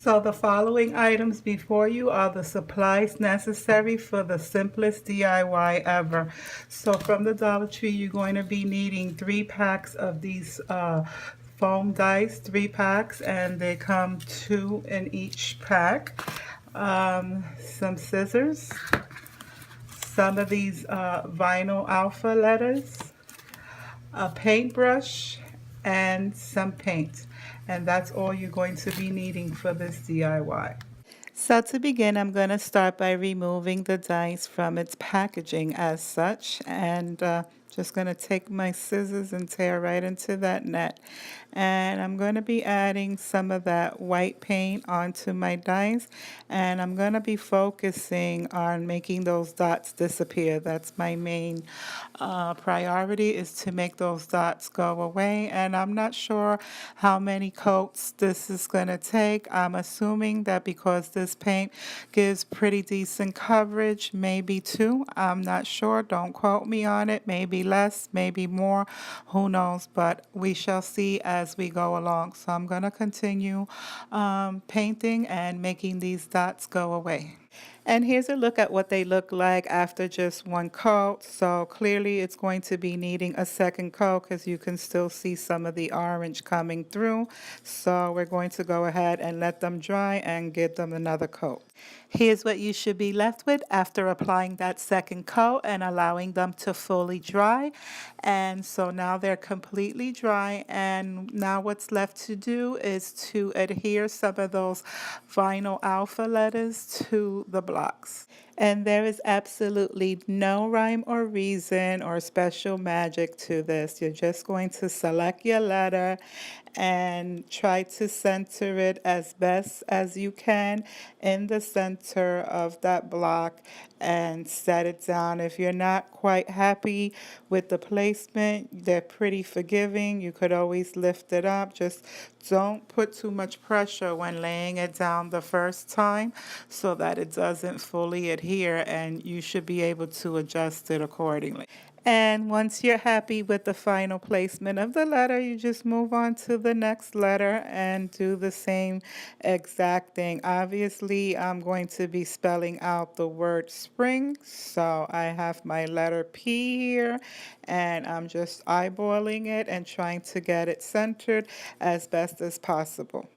So the following items before you are the supplies necessary for the simplest DIY ever. So from the Dollar Tree, you're going to be needing 3 packs of these foam dice, 3 packs, and they come 2 in each pack. Some scissors, some of these vinyl alpha letters, a paintbrush, and some paint. And that's all you're going to be needing for this DIY. So to begin, I'm going to start by removing the dice from its packaging as such, and just going to take my scissors and tear right into that net. And I'm going to be adding some of that white paint onto my dice, and I'm going to be focusing on making those dots disappear. That's my main priority, is to make those dots go away, and I'm not sure how many coats this is going to take. I'm assuming that because this paint gives pretty decent coverage, maybe 2. I'm not sure. Don't quote me on it. Maybe less, maybe more. Who knows? But we shall see as we go along. So I'm going to continue painting and making these dots go away. And here's a look at what they look like after just 1 coat. So clearly it's going to be needing a second coat because you can still see some of the orange coming through. So we're going to go ahead and let them dry and give them another coat. Here's what you should be left with after applying that second coat and allowing them to fully dry. And so now they're completely dry, and now what's left to do is to adhere some of those vinyl alpha letters to the blocks. And there is absolutely no rhyme or reason or special magic to this. You're just going to select your letter and try to center it as best as you can in the center of that block and set it down. If you're not quite happy with the placement, they're pretty forgiving. You could always lift it up. Just don't put too much pressure when laying it down the first time so that it doesn't fully adhere, and you should be able to adjust it accordingly. And once you're happy with the final placement of the letter, you just move on to the next letter and do the same exact thing. Obviously, I'm going to be spelling out the word spring, so I have my letter P here, and I'm just eyeballing it and trying to get it centered as best as possible.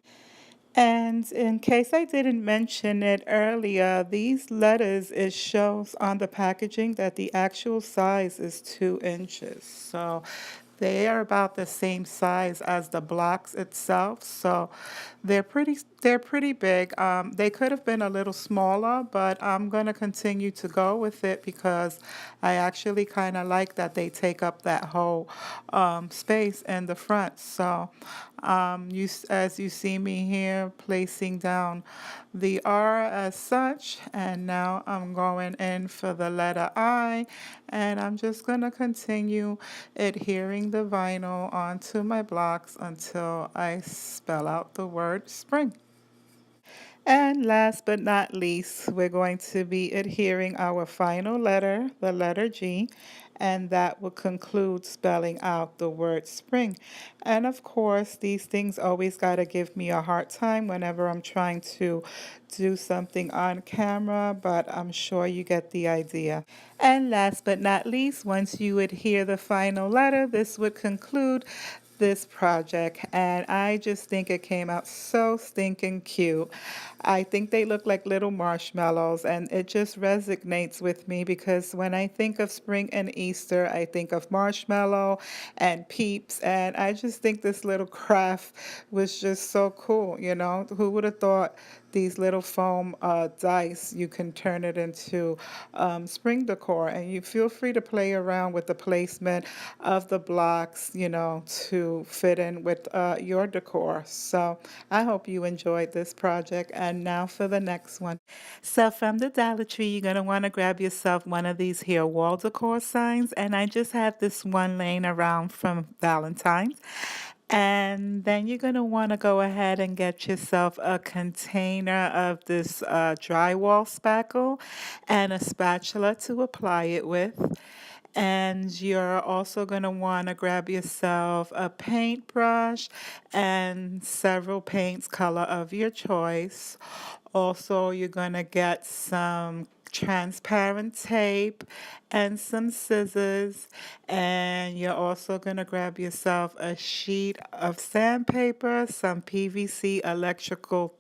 And in case I didn't mention it earlier, these letters, it shows on the packaging that the actual size is 2 inches. So they are about the same size as the blocks itself. So they're pretty big. They could have been a little smaller, but I'm going to continue to go with it because I actually kind of like that they take up that whole space in the front. So as you see me here placing down the R as such, and now I'm going in for the letter I, and I'm just going to continue adhering the vinyl onto my blocks until I spell out the word spring. And last but not least, we're going to be adhering our final letter, the letter G, and that will conclude spelling out the word spring. And of course, these things always got to give me a hard time whenever I'm trying to do something on camera, but I'm sure you get the idea. And last but not least, once you adhere the final letter, this would conclude this project, and I just think it came out so stinking cute. I think they look like little marshmallows, and it just resonates with me because when I think of spring and Easter, I think of marshmallow and peeps, and I just think this little craft was just so cool. Who would have thought these little foam dice, you can turn it into spring decor, and you feel free to play around with the placement of the blocks, to fit in with your decor. So I hope you enjoyed this project, and now for the next one. So from the Dollar Tree, you're going to want to grab yourself one of these here wall decor signs, and I just have this one laying around from Valentine's. And then you're going to want to go ahead and get yourself a container of this drywall spackle and a spatula to apply it with. And you're also going to want to grab yourself a paintbrush and several paints color of your choice. Also, you're going to get some transparent tape and some scissors, and you're also going to grab yourself a sheet of sandpaper, some PVC electrical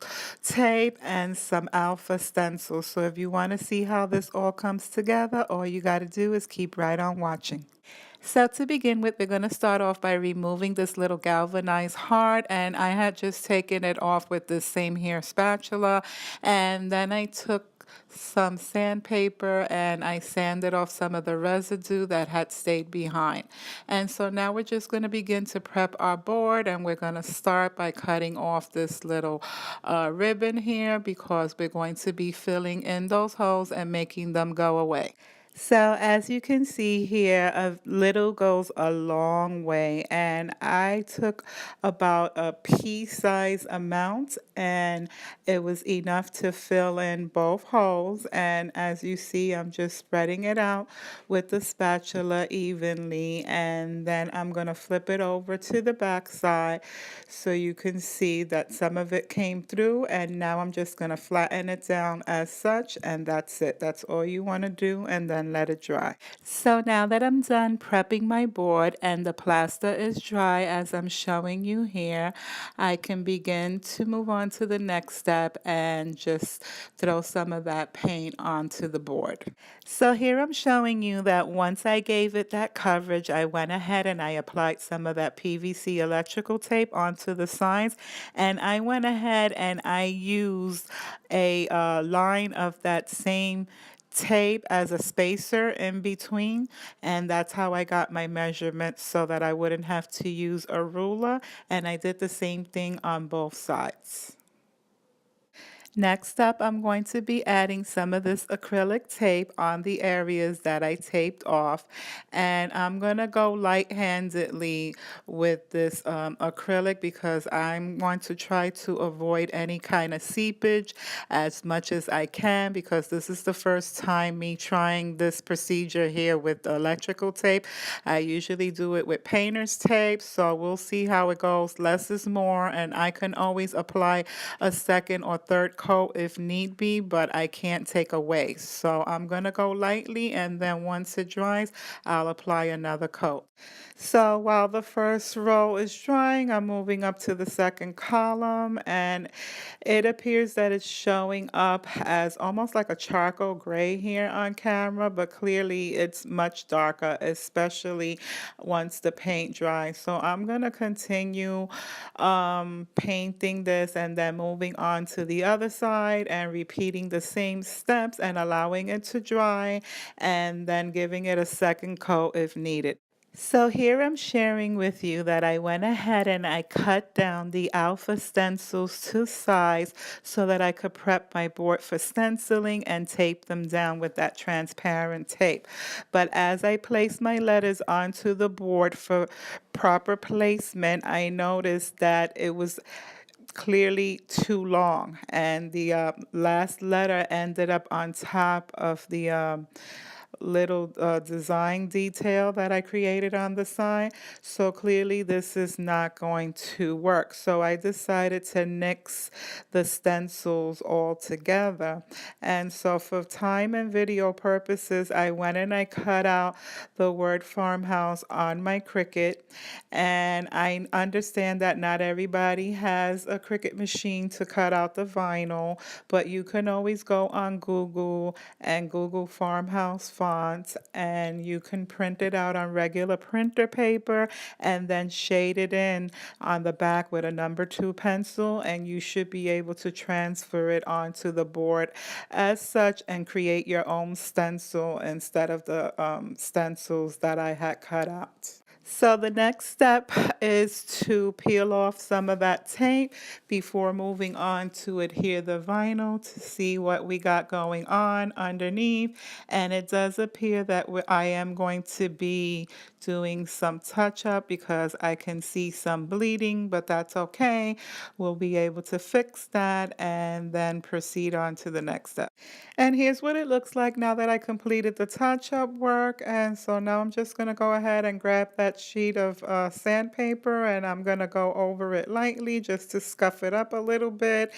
tape, and some alpha stencils. So if you want to see how this all comes together, all you got to do is keep right on watching. So to begin with, we're going to start off by removing this little galvanized heart, and I had just taken it off with this same here spatula, and then I took some sandpaper and I sanded off some of the residue that had stayed behind. And so now we're just going to begin to prep our board, and we're going to start by cutting off this little ribbon here because we're going to be filling in those holes and making them go away. So as you can see here, a little goes a long way, and I took about a pea-size amount, and it was enough to fill in both holes. And as you see, I'm just spreading it out with the spatula evenly, and then I'm going to flip it over to the back side so you can see that some of it came through, and now I'm just going to flatten it down as such, and that's it. That's all you want to do, and then let it dry. So now that I'm done prepping my board and the plaster is dry as I'm showing you here, I can begin to move on to the next step and just throw some of that paint onto the board. So here I'm showing you that once I gave it that coverage, I went ahead and I applied some of that PVC electrical tape onto the sides, and I went ahead and I used a line of that same tape as a spacer in between, and that's how I got my measurements so that I wouldn't have to use a ruler, and I did the same thing on both sides. Next up, I'm going to be adding some of this acrylic tape on the areas that I taped off, and I'm going to go light-handedly with this acrylic because I'm going to try to avoid any kind of seepage as much as I can, because this is the first time me trying this procedure here with electrical tape. I usually do it with painter's tape, so we'll see how it goes. Less is more, and I can always apply a second or third coat if need be, but I can't take away. So I'm going to go lightly, and then once it dries, I'll apply another coat. So while the first row is drying, I'm moving up to the second column, and it appears that it's showing up as almost like a charcoal gray here on camera, but clearly it's much darker, especially once the paint dries. So I'm going to continue painting this and then moving on to the other side and repeating the same steps and allowing it to dry, and then giving it a second coat if needed. So here I'm sharing with you that I went ahead and I cut down the alpha stencils to size so that I could prep my board for stenciling and tape them down with that transparent tape. But as I placed my letters onto the board for proper placement, I noticed that it was clearly too long, and the last letter ended up on top of the little design detail that I created on the side. So clearly this is not going to work. So I decided to nix the stencils all together. And so for time and video purposes, I went and I cut out the word farmhouse on my Cricut. And I understand that not everybody has a Cricut machine to cut out the vinyl, but you can always go on Google and Google farmhouse fonts, and you can print it out on regular printer paper and then shade it in on the back with a number 2 pencil, and you should be able to transfer it onto the board as such and create your own stencil instead of the stencils that I had cut out. So the next step is to peel off some of that tape before moving on to adhere the vinyl to see what we got going on underneath. And it does appear that I am going to be doing some touch up because I can see some bleeding, but that's okay. We'll be able to fix that and then proceed on to the next step. And here's what it looks like now that I completed the touch-up work. And so now I'm just going to go ahead and grab that sheet of sandpaper, and I'm going to go over it lightly just to scuff it up a little bit.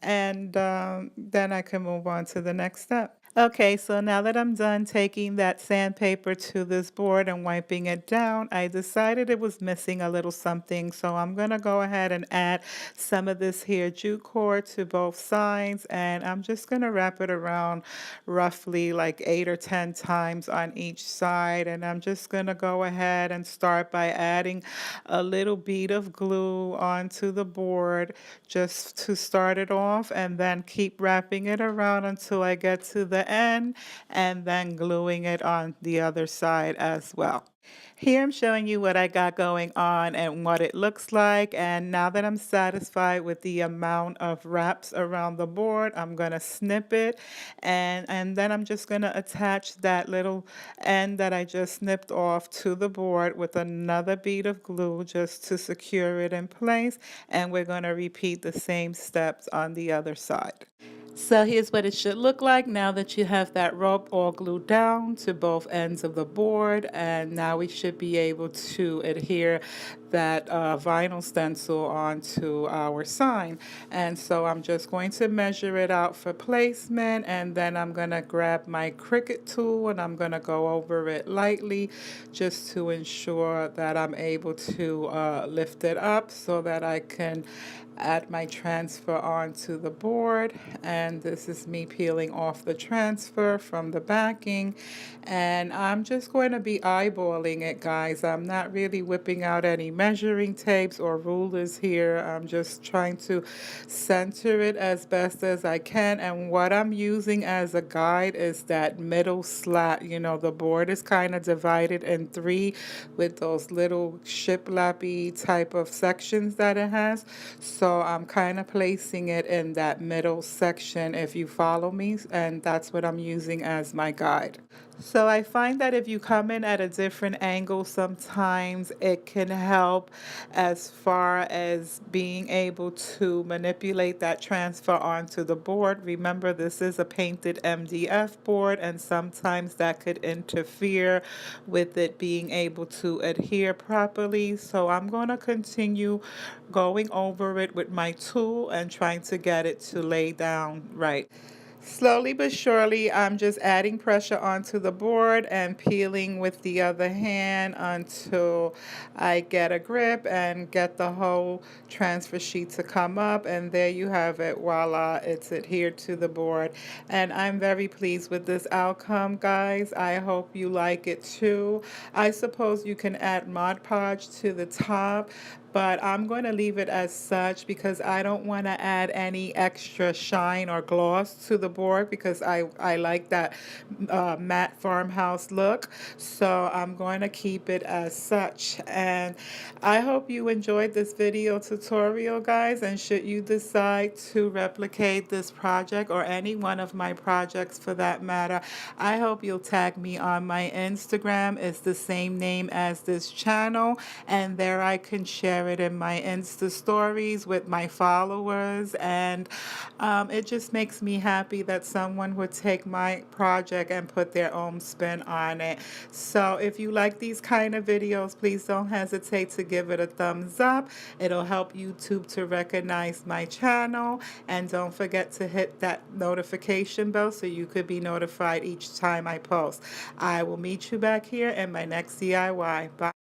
And then I can move on to the next step. Okay, so now that I'm done taking that sandpaper to this board and wiping it down, I decided it was missing a little something. So I'm going to go ahead and add some of this here jute cord to both sides, and I'm just going to wrap it around roughly like 8 or 10 times on each side. And I'm just going to go ahead and start by adding a little bead of glue onto the board just to start it off, and then keep wrapping it around until I get to the end, and then gluing it on the other side as well. Here I'm showing you what I got going on and what it looks like. And now that I'm satisfied with the amount of wraps around the board, I'm going to snip it. And then I'm just going to attach that little end that I just snipped off to the board with another bead of glue just to secure it in place. And we're going to repeat the same steps on the other side. So here's what it should look like now that you have that rope all glued down to both ends of the board. And now we should be able to adhere that vinyl stencil onto our sign. And so I'm just going to measure it out for placement, and then I'm going to grab my Cricut tool and I'm going to go over it lightly just to ensure that I'm able to lift it up so that I can add my transfer onto the board. And this is me peeling off the transfer from the backing, and I'm just going to be eyeballing it, guys. I'm not really whipping out any measuring tapes or rulers here. I'm just trying to center it as best as I can, and what I'm using as a guide is that middle slat. You know, the board is kind of divided in three with those little shiplappy type of sections that it has. So I'm kind of placing it in that middle section, if you follow me, and that's what I'm using as my guide. So I find that if you come in at a different angle, sometimes it can help as far as being able to manipulate that transfer onto the board. Remember, this is a painted MDF board, and sometimes that could interfere with it being able to adhere properly. So I'm going to continue going over it with my tool and trying to get it to lay down right. Slowly but surely, I'm just adding pressure onto the board and peeling with the other hand until I get a grip and get the whole transfer sheet to come up. And there you have it. Voila, it's adhered to the board. And I'm very pleased with this outcome, guys. I hope you like it too. I suppose you can add Mod Podge to the top, but I'm going to leave it as such because I don't want to add any extra shine or gloss to the board because I like that matte farmhouse look. So I'm going to keep it as such. And I hope you enjoyed this video tutorial, guys. And should you decide to replicate this project or any one of my projects for that matter, I hope you'll tag me on my Instagram. It's the same name as this channel, and there I can share it in my Insta stories with my followers. And it just makes me happy that someone would take my project and put their own spin on it. So if you like these kind of videos, please don't hesitate to give it a thumbs up. It'll help YouTube to recognize my channel, and don't forget to hit that notification bell so you could be notified each time I post. I will meet you back here in my next DIY. Bye.